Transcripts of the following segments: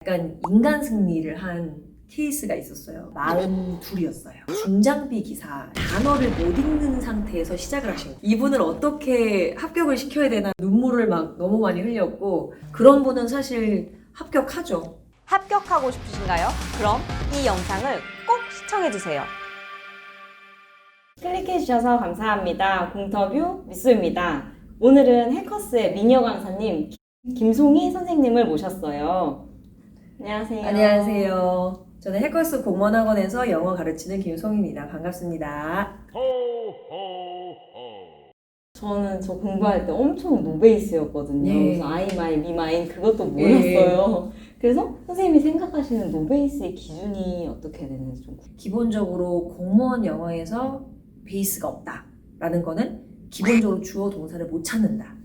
약간 인간 승리를 한 케이스가 있었어요. 42이었어요. 중장비 기사, 단어를 못 읽는 상태에서 시작을 하신 거예요. 이분을 어떻게 합격을 시켜야 되나 눈물을 막 너무 많이 흘렸고, 그런 분은 사실 합격하죠. 합격하고 싶으신가요? 그럼 이 영상을 꼭 시청해주세요. 클릭해주셔서 감사합니다. 공터뷰 미수입니다. 오늘은 해커스의 미녀 강사님 김송희 선생님을 모셨어요. 안녕하세요. 안녕하세요. 저는 해커스 공원학원에서 영어 가르치는 김송입니다. 반갑습니다. 저는 저 공부할 때 엄청 노베이스였거든요. 네. 그래서 아이마이, 미마인 그것도 몰랐어요. 그래서 선생님이 생각하시는 노베이스의 기준이 어떻게 되는지 좀 궁금해요. 기본적으로 공무원 영어에서 베이스가 없다라는 거는 기본적으로 주어 동사를 못 찾는다.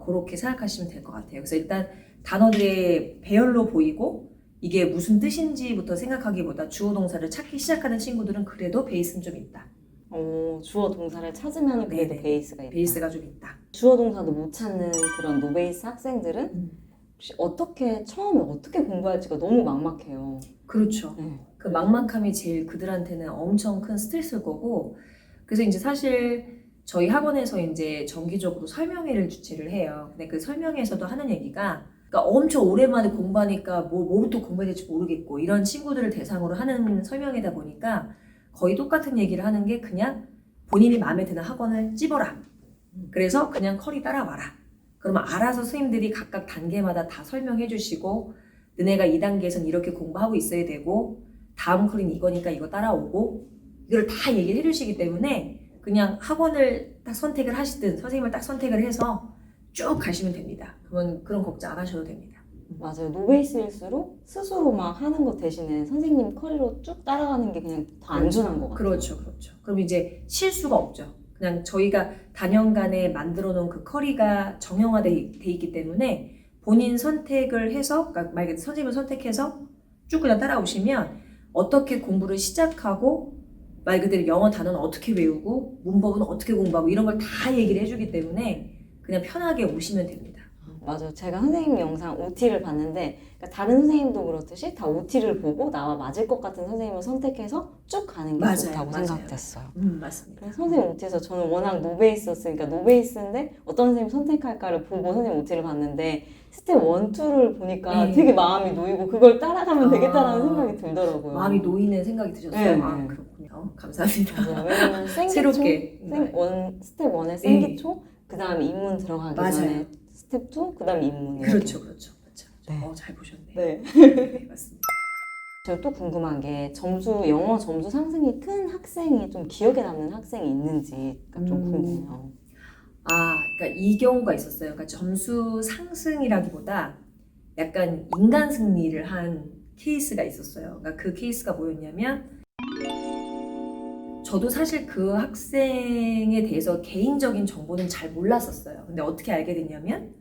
그렇게 생각하시면 될 것 같아요. 그래서 일단 단어들의 배열로 보이고 이게 무슨 뜻인지부터 생각하기보다 주어 동사를 찾기 시작하는 친구들은 그래도 베이스는 좀 있다. 주어 동사를 찾으면 그래도 네네. 베이스가 있다. 베이스가 좀 있다. 주어 동사도 못 찾는 그런 노베이스 학생들은 혹시 처음에 어떻게 공부할지가 너무 막막해요. 그렇죠. 네. 그 막막함이 제일 그들한테는 엄청 큰 스트레스일 거고, 그래서 이제 사실 저희 학원에서 이제 정기적으로 설명회를 주최를 해요. 근데 그 설명회에서도 하는 얘기가, 그러니까 엄청 오랜만에 공부하니까 뭐부터 공부해야 될지 모르겠고 이런 친구들을 대상으로 하는 설명회다 보니까 거의 똑같은 얘기를 하는 게 그냥 본인이 마음에 드는 학원을 찝어라. 그래서 그냥 커리 따라와라. 그러면 알아서 선생님들이 각각 단계마다 다 설명해 주시고, 너네가 이 단계에선 이렇게 공부하고 있어야 되고 다음 커리는 이거니까 이거 따라오고, 이걸 다 얘기를 해주시기 때문에 그냥 학원을 딱 선택을 하시든 선생님을 딱 선택을 해서 쭉 가시면 됩니다. 그러면 그런 걱정 안 하셔도 됩니다. 맞아요. 노베이스일수록 스스로 막 하는 것 대신에 선생님 커리로 쭉 따라가는 게 그냥 더 안전한 것 같아요. 그렇죠. 그럼 이제 실수가 없죠. 그냥 저희가 단연간에 만들어 놓은 그 커리가 정형화돼 있기 때문에 본인 선택을 해서, 그러니까 말 그대로 선생님을 선택해서 쭉 그냥 따라오시면 어떻게 공부를 시작하고, 말 그대로 영어 단어는 어떻게 외우고 문법은 어떻게 공부하고 이런 걸 다 얘기를 해주기 때문에 그냥 편하게 오시면 됩니다. 맞아요. 제가 선생님 영상 OT를 봤는데, 그러니까 다른 선생님도 그렇듯이 다 OT를 보고 나와 맞을 것 같은 선생님을 선택해서 쭉 가는 게 좋다고 생각됐어요. 맞습니다. 그래서 선생님 OT에서 저는 워낙 노베이스였으니까 노베이스인데 어떤 선생님 선택할까를 보고 선생님 OT를 봤는데, 스텝 1, 2를 보니까 네. 되게 마음이 놓이고 그걸 따라가면 되겠다라는 생각이 들더라고요. 마음이 놓이는 생각이 드셨어요? 네. 아, 그렇군요. 감사합니다. 맞아요. 왜냐면 생기초, 새롭게. 스텝 1에 생기초, 그 다음에 입문 들어가기 맞아요. 전에 스텝 2, 그 다음에 입문. 그렇죠. 네. 잘 보셨네. 네. 네, 맞습니다. 제가 또 궁금한 게 영어 점수 상승이 큰 학생이 좀 기억에 남는 학생이 있는지가 좀 궁금해요. 그러니까 이 경우가 있었어요. 그러니까 점수 상승이라기보다 약간 인간 승리를 한 케이스가 있었어요. 그러니까 그 케이스가 뭐였냐면, 저도 사실 그 학생에 대해서 개인적인 정보는 잘 몰랐었어요. 근데 어떻게 알게 됐냐면,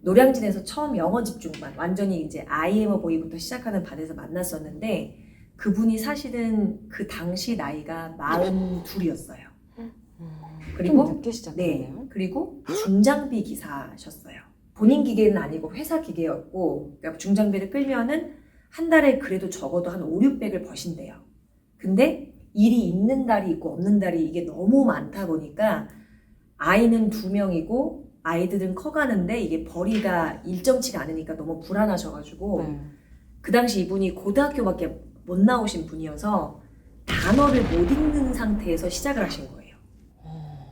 노량진에서 처음 영어 집중반, 완전히 이제 I am a boy부터 시작하는 반에서 만났었는데, 그분이 사실은 그 당시 나이가 42이었어요. 그리고 좀 늦게 시작했네요. 그리고 중장비 기사셨어요. 본인 기계는 아니고 회사 기계였고, 그러니까 중장비를 끌면은 한 달에 그래도 적어도 한 5, 600을 버신대요. 근데 일이 있는 달이 있고 없는 달이 이게 너무 많다 보니까 아이는 2명이고 아이들은 커가는데 이게 벌이가 일정치가 않으니까 너무 불안하셔가지고, 그 당시 이분이 고등학교밖에 못 나오신 분이어서 단어를 못 읽는 상태에서 시작을 하신 거예요.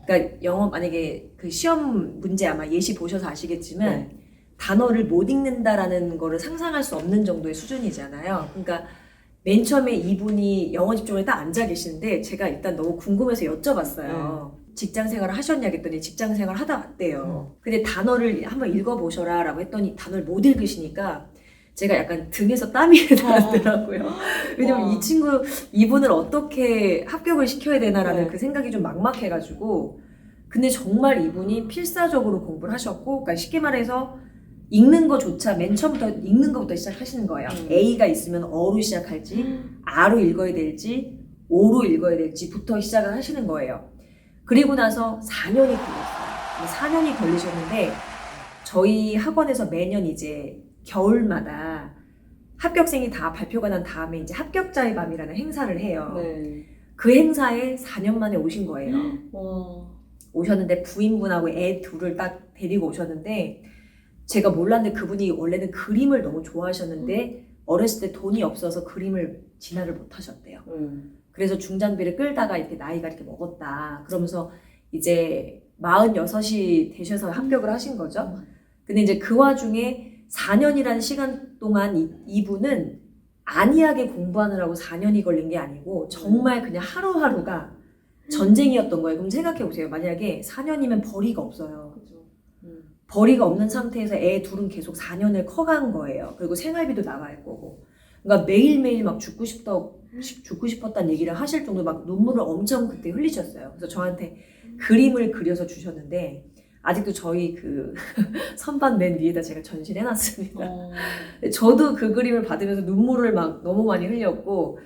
그러니까 영어 만약에 그 시험 문제 아마 예시 보셔서 아시겠지만 단어를 못 읽는다라는 거를 상상할 수 없는 정도의 수준이잖아요. 그러니까 맨 처음에 이분이 영어 집중에 딱 앉아 계시는데 제가 일단 너무 궁금해서 여쭤봤어요. 직장 생활을 하셨냐 했더니 직장 생활 하다 왔대요. 근데 단어를 한번 읽어보셔라 라고 했더니 단어를 못 읽으시니까 제가 약간 등에서 땀이 나더라고요. 왜냐면 이분을 어떻게 합격을 시켜야 되나라는 그 생각이 좀 막막해가지고. 근데 정말 이분이 필사적으로 공부를 하셨고, 그러니까 쉽게 말해서 읽는 거조차 맨 처음부터 읽는 것부터 시작하시는 거예요. A가 있으면 어로 시작할지, R로 읽어야 될지, O로 읽어야 될지부터 시작을 하시는 거예요. 그리고 나서 4년이 걸렸어요. 4년이 걸리셨는데 저희 학원에서 매년 이제 겨울마다 합격생이 다 발표가 난 다음에 이제 합격자의 밤이라는 행사를 해요. 네. 그 행사에 4년 만에 오신 거예요. 와. 오셨는데 부인분하고 애 둘을 딱 데리고 오셨는데 제가 몰랐는데 그분이 원래는 그림을 너무 좋아하셨는데 어렸을 때 돈이 없어서 그림을 진학을 못 하셨대요. 그래서 중장비를 끌다가 이렇게 나이가 이렇게 먹었다. 그러면서 이제 46이 되셔서 합격을 하신 거죠. 근데 이제 그 와중에 4년이라는 시간 동안 이분은 안이하게 공부하느라고 4년이 걸린 게 아니고 정말 그냥 하루하루가 전쟁이었던 거예요. 그럼 생각해 보세요. 만약에 4년이면 벌이가 없어요. 벌이가 없는 상태에서 애 둘은 계속 4년을 커간 거예요. 그리고 생활비도 나갈 거고. 그러니까 매일매일 막 죽고 싶었다는 얘기를 하실 정도로 막 눈물을 엄청 그때 흘리셨어요. 그래서 저한테 그림을 그려서 주셨는데 아직도 저희 그 선반 맨 위에다 제가 전시를 해놨습니다. 저도 그 그림을 받으면서 눈물을 막 너무 많이 흘렸고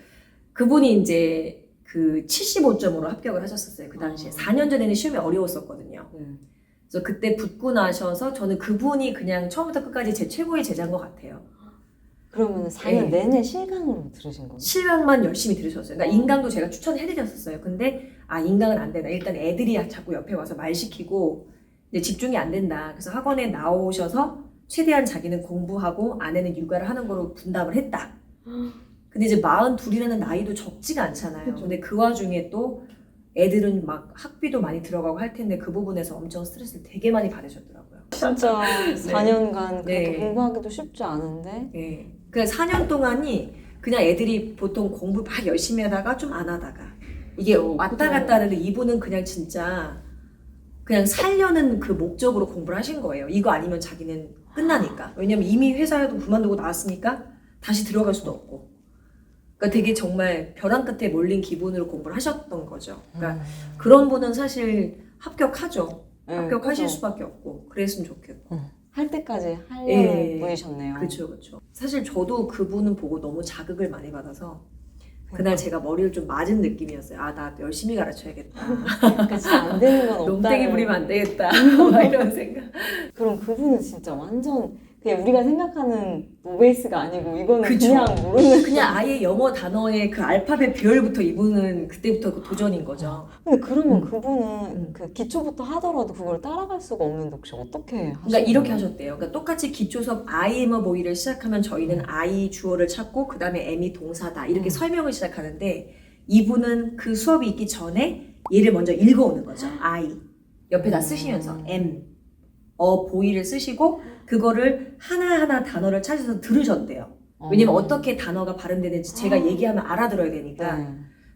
그분이 이제 그 75점으로 합격을 하셨었어요. 그 당시에. 4년 전에는 시험이 어려웠었거든요. 그래서 그때 붙고 나셔서 저는 그분이 그냥 처음부터 끝까지 제 최고의 제자인 것 같아요. 그러면 4년 네. 내내 실강으로 들으신 거예요? 실강만 열심히 들으셨어요. 그러니까 인강도 제가 추천해드렸었어요. 근데 인강은 안 되나. 일단 애들이 자꾸 옆에 와서 말 시키고 이제 집중이 안 된다. 그래서 학원에 나오셔서 최대한 자기는 공부하고 아내는 육아를 하는 거로 분담을 했다. 근데 이제 42이라는 나이도 적지가 않잖아요. 그쵸. 근데 그 와중에 또 애들은 막 학비도 많이 들어가고 할 텐데 그 부분에서 엄청 스트레스를 되게 많이 받으셨더라고요. 진짜 4년간 그렇게 네. 공부하기도 쉽지 않은데 네. 그 4년 동안이 그냥 애들이 보통 공부 막 열심히 하다가 좀 안 하다가 이게 왔다 갔다 하는데 이분은 그냥 진짜 그냥 살려는 그 목적으로 공부를 하신 거예요. 이거 아니면 자기는 끝나니까. 왜냐면 이미 회사에도 그만두고 나왔으니까 다시 들어갈 수도 없고. 그러니까 되게 정말 벼랑 끝에 몰린 기분으로 공부를 하셨던 거죠. 그러니까 그런 분은 사실 합격하죠. 네, 합격하실 그쵸. 수밖에 없고 그랬으면 좋겠고. 할 때까지 하려는 예. 분이셨네요. 그렇죠, 그렇죠. 사실 저도 그분은 보고 너무 자극을 많이 받아서 그날 제가 머리를 좀 맞은 느낌이었어요. 나 열심히 가르쳐야겠다. 그러니까 진짜 안 되는 건 없다. 농땡이 부리면 안 되겠다. 막 이런 생각. 그럼 그분은 진짜 완전 그냥 우리가 생각하는 노베이스가 아니고 이거는 그쵸. 그냥 모르는 그냥 아예 영어 단어의 그 알파벳 비열부터 이분은 그때부터 그 도전인 거죠. 근데 그러면 음. 그분은 그 기초부터 하더라도 그걸 따라갈 수가 없는데 혹시 어떻게 하시는 그러니까 이렇게 거예요? 하셨대요. 그러니까 똑같이 기초 수업 I am a boy를 시작하면 저희는 I 주어를 찾고 그 다음에 am이 동사다 이렇게 설명을 시작하는데 이분은 그 수업이 있기 전에 얘를 먼저 읽어오는 거죠. I 옆에다 쓰시면서 am, a boy를 쓰시고 그거를 하나하나 단어를 찾아서 들으셨대요. 왜냐면 어떻게 단어가 발음되는지 제가 얘기하면 알아들어야 되니까. 네.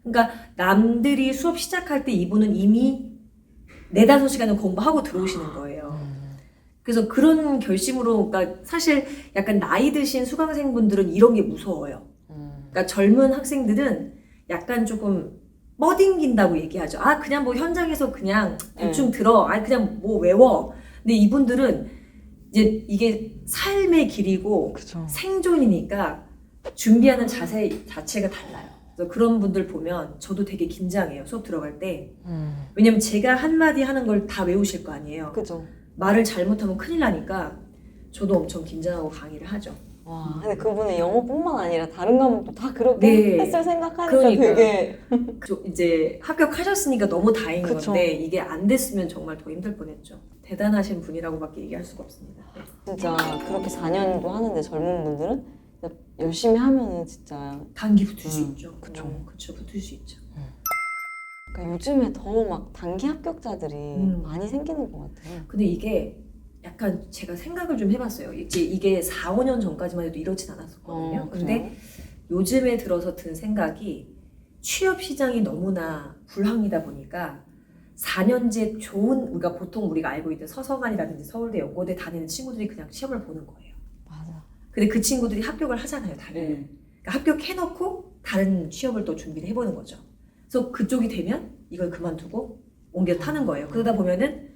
그러니까 남들이 수업 시작할 때 이분은 이미 4-5시간을 공부하고 들어오시는 거예요. 그래서 그런 결심으로, 그러니까 사실 약간 나이 드신 수강생분들은 이런 게 무서워요. 그러니까 젊은 학생들은 약간 조금 뻗ing긴다고 얘기하죠. 그냥 뭐 현장에서 그냥 대충 들어. 그냥 뭐 외워. 근데 이분들은 이제 이게 삶의 길이고 그쵸. 생존이니까 준비하는 자세 자체가 달라요. 그래서 그런 분들 보면 저도 되게 긴장해요. 수업 들어갈 때. 왜냐면 제가 한마디 하는 걸 다 외우실 거 아니에요. 그죠. 말을 잘못하면 큰일 나니까 저도 엄청 긴장하고 강의를 하죠. 와, 근데 그분은 영어뿐만 아니라 다른 과목도 다 그렇게 네. 했을 생각하니까 그러니까요. 되게 이제 합격하셨으니까 너무 다행인 그쵸. 건데 이게 안 됐으면 정말 더 힘들 뻔했죠. 대단하신 분이라고밖에 얘기할 수가 없습니다. 네. 진짜 그렇게 4년도 하는데 젊은 분들은 진짜 열심히 하면은 진짜 단기 붙을 수 있죠. 그쵸. 그쵸, 붙을 수 있죠. 그러니까 요즘에 더 막 단기 합격자들이 많이 생기는 것 같아요. 근데 이게 약간 제가 생각을 좀 해봤어요. 이게 4-5년 전까지만 해도 이렇진 않았었거든요. 근데 그래요? 요즘에 들어서 든 생각이 취업 시장이 너무나 불황이다 보니까 4년제 좋은, 우리가 알고 있던 서성한이라든지 서울대, 연고대 다니는 친구들이 그냥 시험을 보는 거예요. 맞아. 근데 그 친구들이 합격을 하잖아요, 다른. 그러니까 합격해놓고 다른 취업을 또 준비를 해보는 거죠. 그래서 그쪽이 되면 이걸 그만두고 옮겨 타는 거예요. 그러다 보면은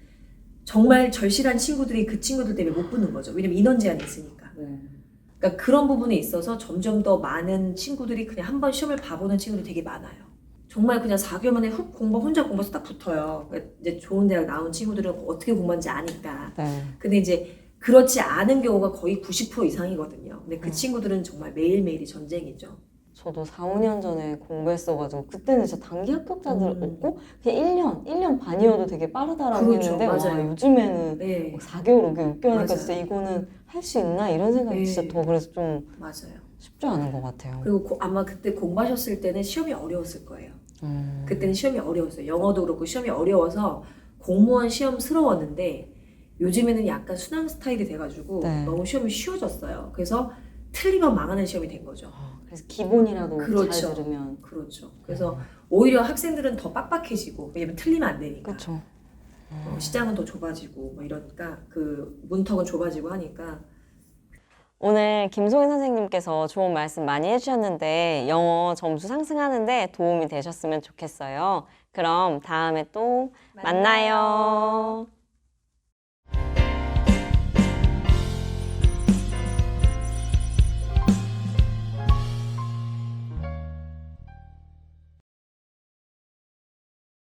정말 절실한 친구들이 그 친구들 때문에 못 붙는 거죠. 왜냐면 인원 제한이 있으니까. 그러니까 그런 부분에 있어서 점점 더 많은 친구들이 그냥 한번 시험을 봐보는 친구들이 되게 많아요. 정말 그냥 4개월 만에 혼자 공부해서 딱 붙어요. 그러니까 이제 좋은 대학 나온 친구들은 어떻게 공부하는지 아니까. 네. 근데 이제 그렇지 않은 경우가 거의 90% 이상이거든요. 근데 그 음. 친구들은 정말 매일매일이 전쟁이죠. 저도 4, 5년 전에 공부했어가지고 그때는 진짜 단기 합격자들 없고 그냥 1년 반이어도 되게 빠르다라고 그렇죠. 했는데 맞아요. 와, 요즘에는 네, 막 4개월, 5개월, 6개월 하니까 맞아요. 진짜 이거는 할 수 있나? 이런 생각이 네. 진짜 더 그래서 좀 맞아요. 쉽지 않은 것 같아요. 그리고 아마 그때 공부하셨을 때는 시험이 어려웠을 거예요. 그때는 시험이 어려웠어요. 영어도 그렇고 시험이 어려워서 공무원 시험스러웠는데 요즘에는 약간 순환 스타일이 돼가지고 네. 너무 시험이 쉬워졌어요. 그래서 틀리면 망하는 시험이 된 거죠. 그래서 기본이라도 그렇죠. 잘 들으면 그렇죠. 그래서 오히려 학생들은 더 빡빡해지고 왜냐면 틀리면 안 되니까. 그렇죠. 시장은 더 좁아지고 뭐 이러니까 그 문턱은 좁아지고 하니까 오늘 김소희 선생님께서 좋은 말씀 많이 해주셨는데 영어 점수 상승하는데 도움이 되셨으면 좋겠어요. 그럼 다음에 또 만나요.